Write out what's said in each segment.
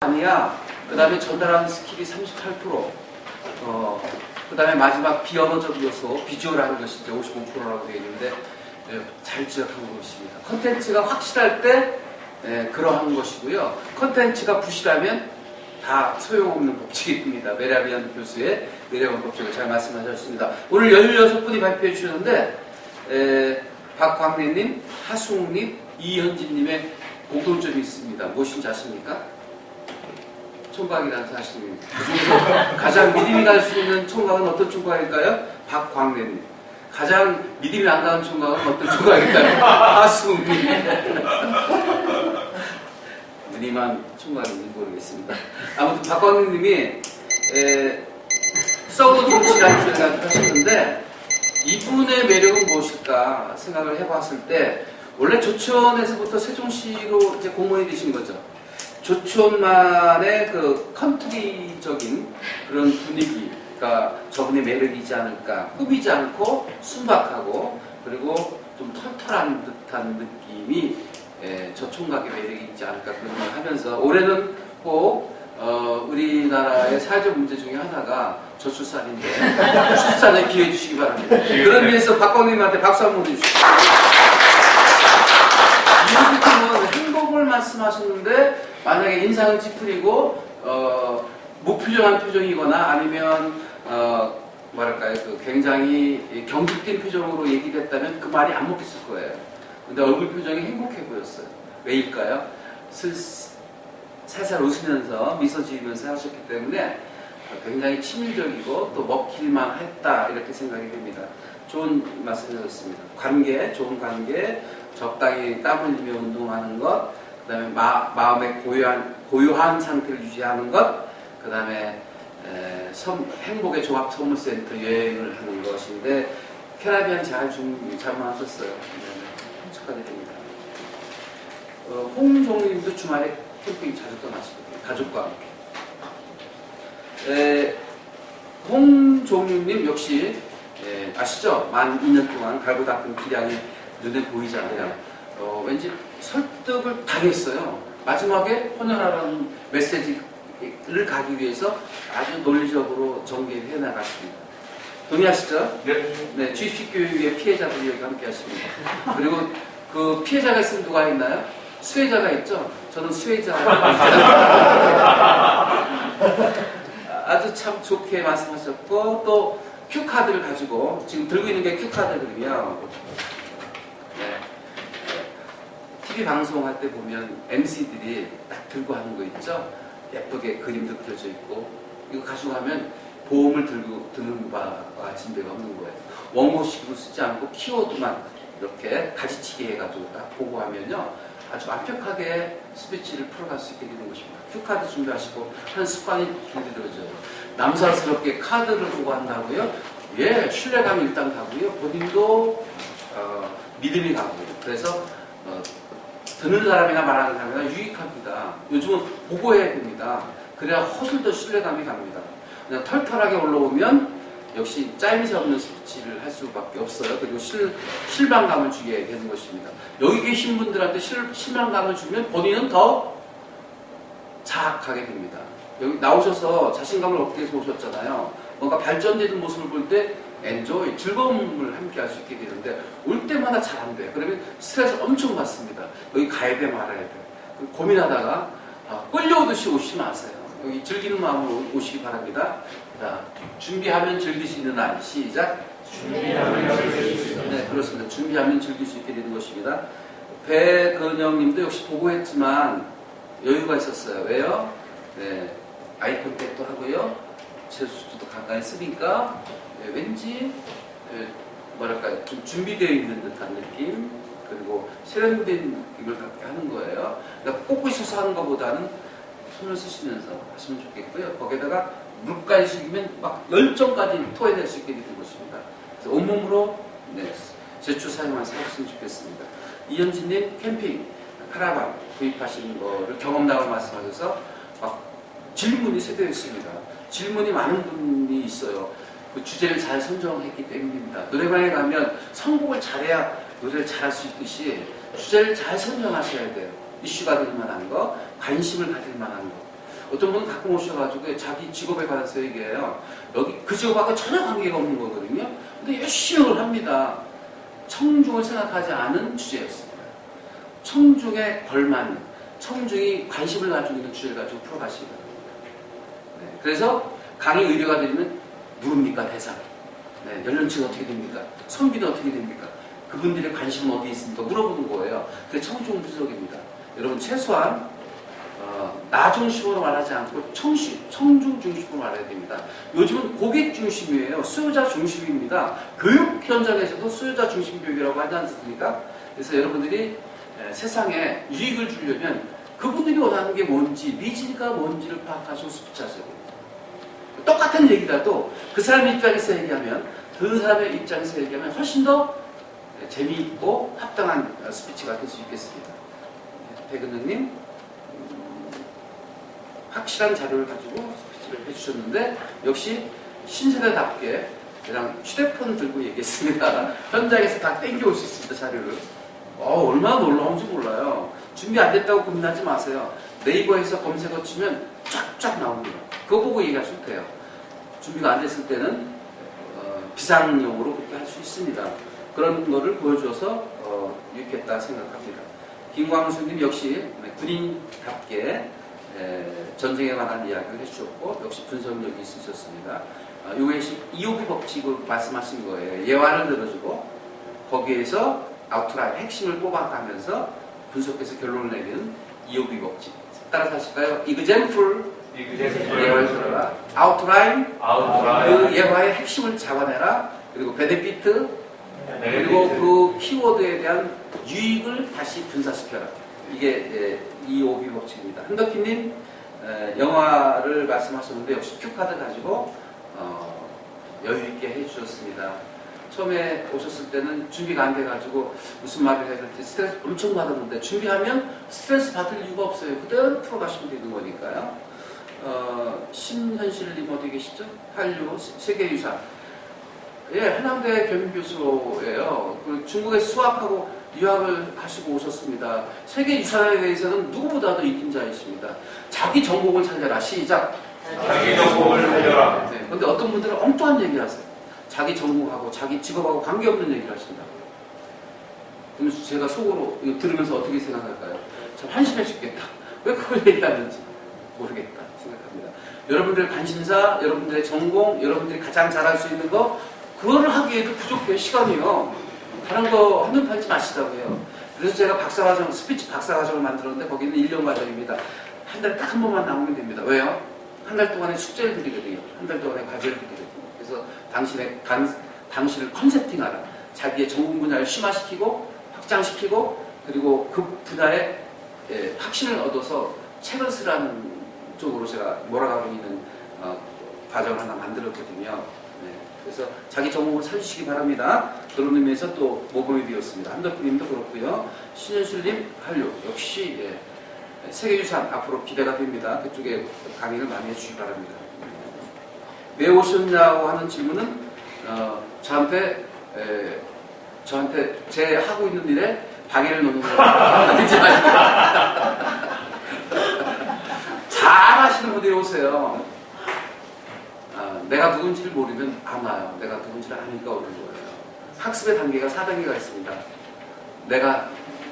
아니야. 그 다음에 전달하는 스킬이 38%. 그 다음에 마지막 비언어적 요소, 비주얼하는 것이 이제 55%라고 되어 있는데, 잘 지적한 것입니다. 컨텐츠가 확실할 때, 그러한 것이고요. 컨텐츠가 부실하면 다 소용없는 법칙입니다. 메라비안 교수의 메라비안 법칙을 잘 말씀하셨습니다. 오늘 16분이 발표해 주셨는데, 박광래님, 하승욱님, 이현진님의 공통점이 있습니다. 무엇인지 아십니까? 총각이라는 사실입니다. 가장 믿음이 갈 수 있는 총각은 어떤 총각일까요? 박광래님. 가장 믿음이 안 가는 총각은 어떤 총각일까요? 하승욱님. 무늬만 총각인지 모르겠습니다. 아무튼 박광래님이 썩은 정치라는 주제를 하셨는데 이분의 매력은 무엇일까 생각을 해봤을 때 원래 조천에서부터 세종시로 이제 공무원이 되신 거죠. 조천만의 그 컨트리적인 그런 분위기가 저분의 매력이지 않을까. 꾸미지 않고 순박하고 그리고 좀 털털한 듯한 느낌이 저 총각의 매력이 있지 않을까 그런 말 하면서 올해는 꼭 우리나라의 사회적 문제 중에 하나가 저출산인데 출산에 기회 주시기 바랍니다. 그런 의미에서 박광님한테 박수 한번 주십시오. 이분은 행복을 말씀하셨는데 만약에 인상을 찌푸리고 무표정한 표정이거나 아니면 뭐랄까요 그 굉장히 경직된 표정으로 얘기를 했다면 그 말이 안 먹혔을 거예요. 근데 얼굴 표정이 행복해 보였어요. 왜일까요? 살살 웃으면서 미소 지으면서 하셨기 때문에 굉장히 친밀적이고 또 먹힐만 했다 이렇게 생각이 됩니다. 좋은 말씀 해주셨습니다. 관계, 좋은 관계, 적당히 땀 흘리며 운동하는 것, 그 다음에 마음의 고요한 상태를 유지하는 것, 그 다음에 행복의 조합 선물센터 여행을 하는 것인데 캐나비안 잘 마셨어요. 축하드립니다. 홍종님도 주말에 캠핑 자주 떠나시거든요. 가족과 함께. 홍종윤님 역시 아시죠? 만 2년 동안 갈고 닦은 기량이 눈에 보이잖아요. 왠지 설득을 당했어요. 마지막에 헌혈하라는 메시지를 가기 위해서 아주 논리적으로 전개를 해나갔습니다. 동의하시죠? 네. 주입식 교육의 피해자들이 여기 함께 하십니다. 그리고 그 피해자가 있으면 누가 있나요? 수혜자가 있죠? 저는 수혜자. 아주 참 좋게 말씀하셨고, 또 큐카드를 가지고, 지금 들고 있는 게 큐카드거든요. 네. TV 방송할 때 보면 MC들이 딱 들고 하는 거 있죠? 예쁘게 그림도 그려져 있고, 이거 가지고 가면 보험을 드는 바가 진배가 없는 거예요. 원고식으로 쓰지 않고 키워드만 이렇게 가지치기 해가지고 딱 보고하면요. 아주 완벽하게 스피치를 풀어갈 수 있게 되는 것입니다. 큐카드 준비하시고 하는 습관이 길들어져요. 남사스럽게 카드를 보고 한다고요? 예, 신뢰감이 일단 가고요. 본인도 믿음이 가고요. 그래서 듣는 사람이나 말하는 사람이나 유익합니다. 요즘은 보고해야 됩니다. 그래야 훨씬 더 신뢰감이 갑니다. 그냥 털털하게 올라오면 역시 짜임새 없는 스피치를 할 수밖에 없어요. 그리고 실망감을 주게 되는 것입니다. 여기 계신 분들한테 실망감을 주면 본인은 더 자학하게 됩니다. 여기 나오셔서 자신감을 얻기 위해서 오셨잖아요. 뭔가 발전되는 모습을 볼 때 엔조이, 즐거움을 함께 할 수 있게 되는데 올 때마다 잘 안 돼요. 그러면 스트레스 엄청 받습니다. 여기 가야 돼 말아야 돼. 고민하다가 끌려오듯이 오시지 마세요. 여기 즐기는 마음으로 오시기 바랍니다. 자, 준비하면 즐길 수 있는 날. 시작. 준비하면 즐길 수 있는 날. 네, 그렇습니다. 준비하면 즐길 수 있게 되는 것입니다. 배근영님도 역시 보고했지만 여유가 있었어요. 왜요? 네, 아이 컨택도 하고요. 제수도 간간히 쓰니까 왠지 뭐랄까 좀 준비되어 있는 듯한 느낌 그리고 세련된 느낌을 갖게 하는 거예요. 그러니까 꽂고 있어서 하는 것보다는 손을 쓰시면서 하시면 좋겠고요. 거기에다가 물까지 숙이면 막 열정까지 토해낼 수 있게 되는 것입니다. 그래서 온몸으로 제출 사용해서 하셨으면 좋겠습니다. 이현진님 캠핑 카라반 구입하시는 거를 경험담을 말씀하셔서 막 질문이 세대어 있습니다. 질문이 많은 분이 있어요. 그 주제를 잘 선정했기 때문입니다. 노래방에 가면 선곡을 잘해야 노래를 잘할 수 있듯이 주제를 잘 선정하셔야 돼요. 이슈가 될 만한 거, 관심을 가질 만한 거. 어떤 분은 가끔 오셔가지고 자기 직업에 관해서 얘기해요. 여기 그 직업하고 전혀 관계가 없는 거거든요. 근데 열심히 합니다. 청중을 생각하지 않은 주제였습니다. 청중에 걸맞는, 청중이 관심을 가지고 있는 주제를 가지고 풀어가시기 바랍니다. 네, 그래서 강의 의뢰가 되면 누굽니까 대상? 네, 연령층이 어떻게 됩니까? 성비는 어떻게 됩니까? 그분들의 관심은 어디에 있습니까? 물어보는 거예요. 그게 청중 분석입니다. 여러분 최소한 나 중심으로 말하지 않고 청중 중심으로 말해야 됩니다. 요즘은 고객 중심이에요. 수요자 중심입니다. 교육 현장에서도 수요자 중심 교육이라고 하지 않습니까? 그래서 여러분들이 세상에 유익을 주려면 그분들이 원하는 게 뭔지, 니즈가 뭔지를 파악하시고 스피치하셔야 됩니다. 똑같은 얘기라도 그 사람의 입장에서 얘기하면, 그 사람의 입장에서 얘기하면 훨씬 더 재미있고 합당한 스피치가 될 수 있겠습니다. 백은영님, 확실한 자료를 가지고 스피치를 해주셨는데 역시 신세대답게 그냥 휴대폰 들고 얘기했습니다. 현장에서 다 땡겨올 수 있습니다. 자료를. 얼마나 놀라운지 몰라요. 준비 안 됐다고 고민하지 마세요. 네이버에서 검색어 치면 쫙쫙 나옵니다. 그거 보고 얘기하셔도 돼요. 준비가 안 됐을 때는 비상용으로 그렇게 할 수 있습니다. 그런 거를 보여줘서 유익했다 생각합니다. 김광수님 역시 군인답게 전쟁에 관한 이야기를 해주셨고 역시 분석력이 있으셨습니다. 요것이 EOB 법칙을 말씀하신 거예요. 예화를 들어주고 거기에서 아웃라인 핵심을 뽑아가면서 분석해서 결론을 내는 EOB 법칙. 따라서 하실까요? example 예화를 들어라. 아웃라인 그 예화의 핵심을 잡아내라. 그리고 베네피트 그리고 그 키워드에 대한 유익을 다시 분사시켜라. 이게 EOB 법칙입니다. 한덕희님 영화를 말씀하셨는데 역시 큐카드 가지고 여유있게 해주셨습니다. 처음에 오셨을 때는 준비가 안 돼가지고 무슨 말을 해야 될지 스트레스 엄청 받았는데 준비하면 스트레스 받을 이유가 없어요. 그대로 풀어가시면 되는 거니까요. 신현실님 어디 계시죠? 한류 세계유산. 예, 한양대 겸임교수예요. 중국에서 수학하고 유학을 하시고 오셨습니다. 세계유산에 대해서는 누구보다도 이긴자이십니다. 자기 전공을 살려라. 시작. 자기 전공을 살려라. 네, 근데 어떤 분들은 엉뚱한 얘기를 하세요. 자기 전공하고 자기 직업하고 관계없는 얘기를 하신다. 그러면서 제가 속으로 이거 들으면서 어떻게 생각할까요? 참 한심해 죽겠다. 왜 그걸 얘기하는지 모르겠다 생각합니다. 여러분들의 관심사, 여러분들의 전공, 여러분들이 가장 잘할 수 있는 거 그거를 하기에도 부족해요. 시간이요. 다른 거 한눈 팔지 마시라고요. 그래서 제가 박사과정, 스피치 박사과정을 만들었는데 거기는 1년 과정입니다. 한 달에 딱 한 번만 나오면 됩니다. 왜요? 한 달 동안에 숙제를 드리거든요. 한 달 동안에 과제를 드리거든요. 그래서 당신을 컨셉팅하라. 자기의 전공 분야를 심화시키고 확장시키고 그리고 그 분야에 확신을 얻어서 책을 쓰라는 쪽으로 제가 몰아가고 있는 과정을 하나 만들었거든요. 네. 그래서 자기 전공을 살리시기 바랍니다. 그런 의미에서 또 모범이 되었습니다. 한덕구님도 그렇고요. 신현실님 한류 역시 세계유산 앞으로 기대가 됩니다. 그쪽에 강의를 많이 해주시기 바랍니다. 왜 오셨냐고 하는 질문은 저한테 제 하고 있는 일에 방해를 놓는 거예요. 잘 하시는 분들이 오세요. 내가 누군지를 모르면 안 와요. 내가 누군지를 아니까 오는 거예요. 학습의 단계가 4단계가 있습니다. 내가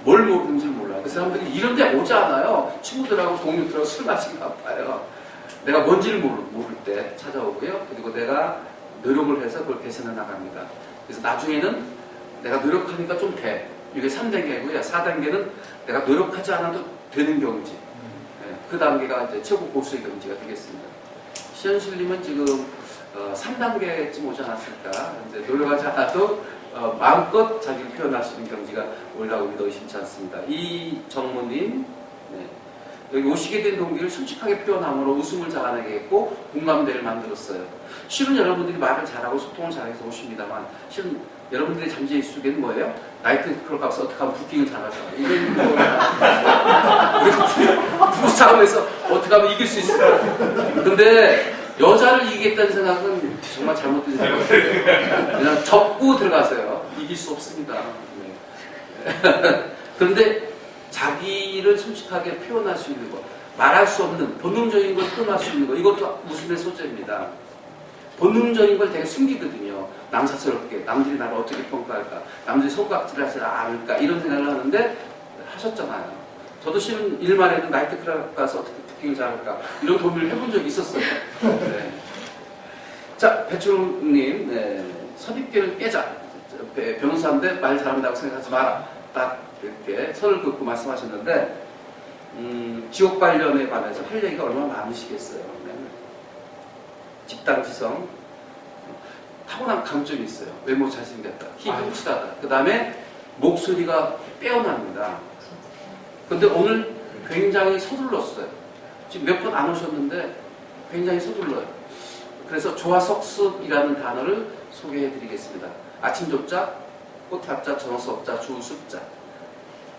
뭘 모르는지 몰라요. 그 사람들이 이런 데 오지 않아요. 친구들하고 동료들하고 술 마시기 바빠요. 내가 뭔지를 모를 때 찾아오고요. 그리고 내가 노력을 해서 그걸 개선해 나갑니다. 그래서 나중에는 내가 노력하니까 좀 돼. 이게 3단계고요. 4단계는 내가 노력하지 않아도 되는 경지. 그 단계가 이제 최고 고수의 경지가 되겠습니다. 시현실님은 지금 3단계쯤 오지 않았을까. 이제 노력하지 않아도 마음껏 자기를 표현할 수 있는 경지가 올라오기 의심치 않습니다. 이정모님, 여기 오시게 된 동기를 솔직하게 표현함으로 웃음을 자아내게 했고 공감대를 만들었어요. 실은 여러분들이 말을 잘하고 소통을 잘해서 오십니다만 실은 여러분들의 잠재의 수익은 뭐예요? 나이트클럽 가서 어떻게 하면 부킹을 잘하자. 이런 거 부부 싸움에서 어떻게 하면 이길 수 있을까? 근데 여자를 이기겠다는 생각은 정말 잘못된 생각이에요. 그냥 접고 들어가세요. 이길 수 없습니다. 네. 그런데 자기를 솔직하게 표현할 수 있는 것. 말할 수 없는 본능적인 걸 표현할 수 있는 거, 이것도 웃음의 소재입니다. 본능적인 걸 되게 숨기거든요. 남사스럽게 남들이 나를 어떻게 평가할까, 남들이 손가락질하지 않을까 이런 생각을 하는데 하셨잖아요. 저도 실은 일만 해도 나이트클럽 가서 어떻게 부킹을 잘할까 이런 고민을 해본 적이 있었어요. 네. 자, 배철웅님, 네. 선입견을 깨자. 변호사인데 말 잘한다고 생각하지 마라. 딱 이렇게 선을 긋고 말씀하셨는데 지옥 관련에 관해서 할 얘기가 얼마나 많으시겠어요. 네. 집단지성, 타고난 강점이 있어요. 외모 잘생겼다, 키 흠칫하다, 그 다음에 목소리가 빼어납니다. 근데 오늘 굉장히 서둘렀어요. 지금 몇 번 안 오셨는데 굉장히 서둘러요. 그래서 조화석습이라는 단어를 소개해 드리겠습니다. 아침조자, 꽃합자, 전어석자, 주습자.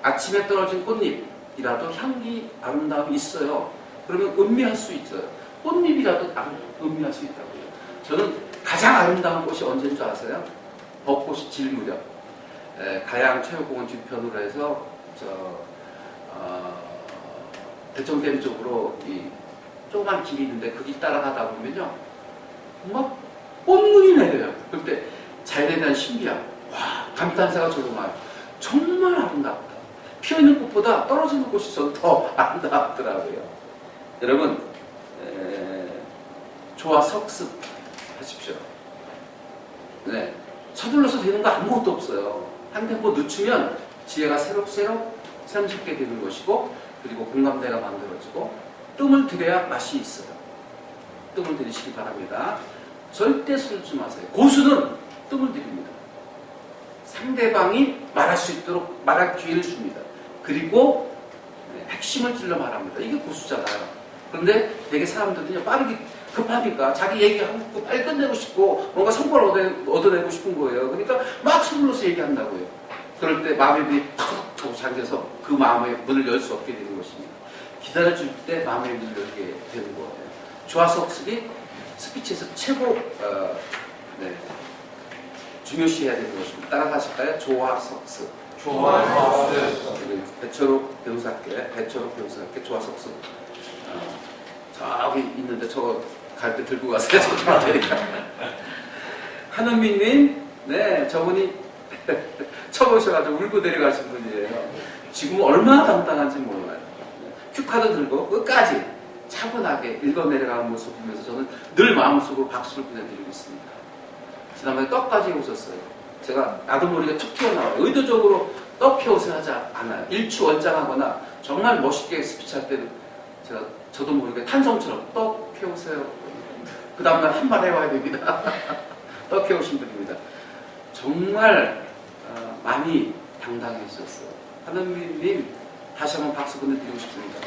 아침에 떨어진 꽃잎이라도 향기, 아름다움이 있어요. 그러면 음미할 수 있어요. 꽃잎이라도 음미할 수 있다고요. 저는 가장 아름다운 꽃이 언제인 줄 아세요? 벚꽃이 질 무렵. 가양 체육공원 뒤편으로 해서 대청댐 쪽으로 이 조그만 길이 있는데 그 길 따라가다 보면요, 막 꽃눈이 내려요. 그때 자연에 대한 신비함, 와, 감탄사가 저도 나와요. 정말 아름답다. 피어있는 꽃보다 떨어지는 꽃이 저는 더 아름답더라고요. 여러분, 조화석습 하십시오. 네, 서둘러서 되는 거 아무것도 없어요. 한 템포 늦추면 지혜가 새록새록 샘솟게 되는 것이고, 그리고 공감대가 만들어지고, 뜸을 들여야 맛이 있어요. 뜸을 들이시기 바랍니다. 절대 서두르지 마세요. 고수는 뜸을 들입니다. 상대방이 말할 수 있도록 말할 기회를 줍니다. 그리고 핵심을 찔러 말합니다. 이게 고수잖아요. 그런데 되게 사람들은요, 빠르게 급하니까 자기 얘기하고 빨리 끝내고 싶고 뭔가 성과를 얻어내고 싶은 거예요. 그러니까 막 서둘러서 얘기한다고요. 그럴 때 마음의 문이 탁 하고 잠겨서 그 마음의 문을 열 수 없게 되는 것입니다. 기다려줄 때 마음의 문을 열게 되는 거예요. 조화석습이 스피치에서 최고 중요시해야 되는 것입니다. 따라하실까요? 조화석습. 조화석습. 배철욱 변호사께 조화석습. 저기 있는데 저거 갈 때 들고 가세요. 저도 되니까. 한은미님, 네, 저분이 처음 오셔가지고 울고 내려가신 분이에요. 지금 얼마나 당당한지 몰라요. 큐카드 들고 끝까지 차분하게 읽어 내려가는 모습을 보면서 저는 늘 마음속으로 박수를 보내드리고 있습니다. 지난번에 떡까지 오셨어요. 제가 나도 모르게 툭 튀어나와요. 의도적으로 떡 펴오세요 하지 않아요. 일추원장하거나 정말 멋있게 스피치할 때는 저도 모르게 탄성처럼 떡 펴오세요. 그 다음날 한 말 해와야 됩니다. 떡 펴오신 분입니다. 정말 많이 당당해주셨어요. 하느님 다시 한번 박수 보내드리고 싶습니다.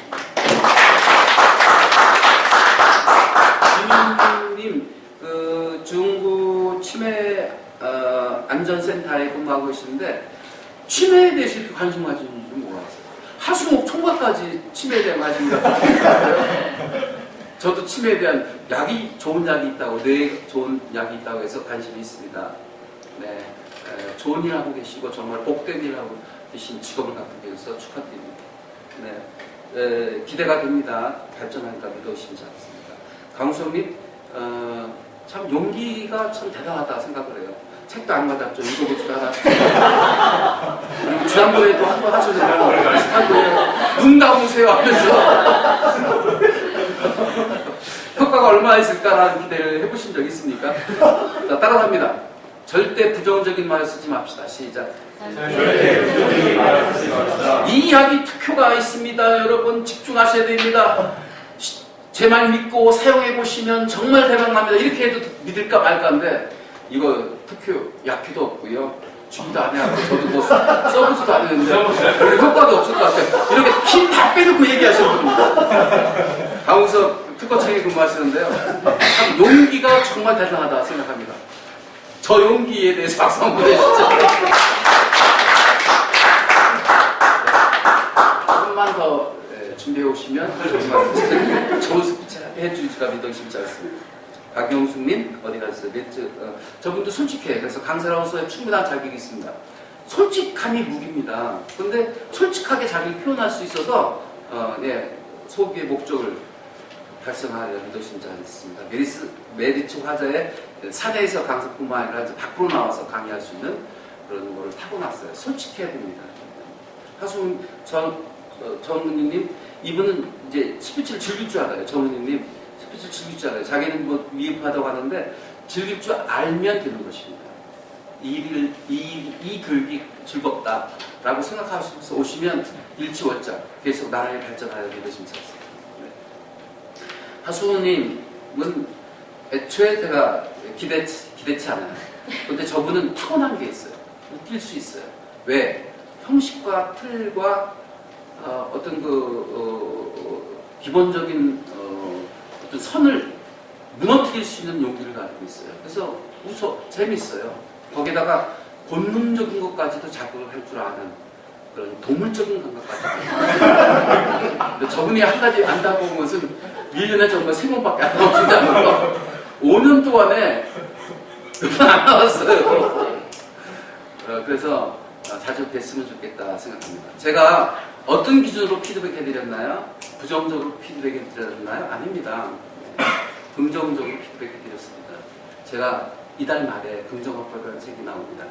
김윤님, 그 중구 치매 안전센터에 근무하고 계시는데 치매에 대해서 이렇게 관심 가지는 줄 몰랐어요. 하수목 총각까지 치매에 대한 관심이 가지고 저도 치매에 대한 약이 좋은 약이 있다고, 뇌에 좋은 약이 있다고 해서 관심이 있습니다. 네, 좋은 일 하고 계시고 정말 복된 일 하고 계신 직업을 갖고 계셔서 축하드립니다. 네, 기대가 됩니다. 발전하니까 믿어 의심치 않습니다. 강수영님, 참 용기가 참 대단하다 생각을 해요. 책도 안 받았죠. 읽어보지도 않았죠. 그리고 지난번에도 한 번 하셨는데 비슷한 거예요. 눈 감으세요 하면서 효과가 얼마나 있을까라는 기대를 해보신 적 있습니까? 자, 따라합니다. 절대 부정적인 말을 쓰지 맙시다. 시작. 절대 부정적인 말을 쓰지 맙시다. 이 이야기 특효가 있습니다. 여러분 집중하셔야 됩니다. 제 말 믿고 사용해보시면 정말 대박납니다. 이렇게 해도 믿을까 말까인데 이거 특효, 약효도 없고요. 준비도 안 해하고 저도 뭐 써보지도 않았는데 효과도 없을 것 같아요. 이렇게 힘 다 빼놓고 얘기하시는 분입니다. 강우석 특허청에 근무하시는데요. 참 용기가 정말 대단하다 생각합니다. 저 용기에 대해서 박수 한번 보내주시죠. 조금만 더 준비해 오시면 정말 좋은 스피치 해주시가 믿어 의심치 않습니다. 박영숙님 어디 가셨어요? 저분도 솔직해. 그래서 강사라우서에 충분한 자격이 있습니다. 솔직함이 무기입니다. 그런데 솔직하게 자기를 표현할 수 있어서 소기의 목적을 달성하려 리더십자 했습니다. 메리츠 화자의 사내에서 강사뿐만 아니라 이제 밖으로 나와서 강의할 수 있는 그런 거를 타고났어요. 솔직해야 됩니다. 하수훈 전문님 이분은 이제 스피치를 즐길 줄 알아요. 전문님 스피치를 즐길 줄 알아요. 자기는 뭐 위협하다고 하는데 즐길 줄 알면 되는 것입니다. 이 교육이 즐겁다라고 생각하시면서 오시면 일치월장 계속 나라의 발전하여 리더십자 했습니다. 하수호님은 애초에 제가 기대치 않아요. 근데 저분은 타고난 게 있어요. 뛸 수 있어요. 왜? 형식과 틀과 어떤 기본적인 어떤 선을 무너뜨릴 수 있는 용기를 가지고 있어요. 그래서 재밌어요. 거기다가 본능적인 것까지도 자극을 할 줄 아는 그런 동물적인 감각까지. 저분이 한 가지 안다고 온 것은 1년에 정말 3번밖에 안 나오신다는 거. 5년 동안에 안 나왔어요. 그래서 자주 뵀으면 좋겠다 생각합니다. 제가 어떤 기준으로 피드백 해드렸나요? 부정적으로 피드백 해드렸나요? 아닙니다. 긍정적으로 피드백 해드렸습니다. 제가 이달 말에 긍정어법이라는 책이 나옵니다.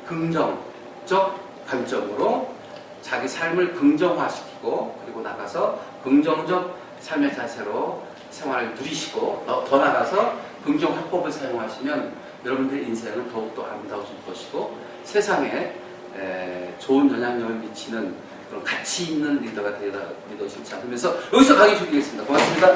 긍정적 관점으로 자기 삶을 긍정화시키고 그리고 나가서 긍정적 삶의 자세로 생활을 누리시고 더 나가서 긍정화법을 사용하시면 여러분들의 인생은 더욱더 아름다워질 것이고 세상에 좋은 영향력을 미치는 그런 가치 있는 리더가 되다 리더십을 찾으면서 여기서 강의 줄이겠습니다. 고맙습니다.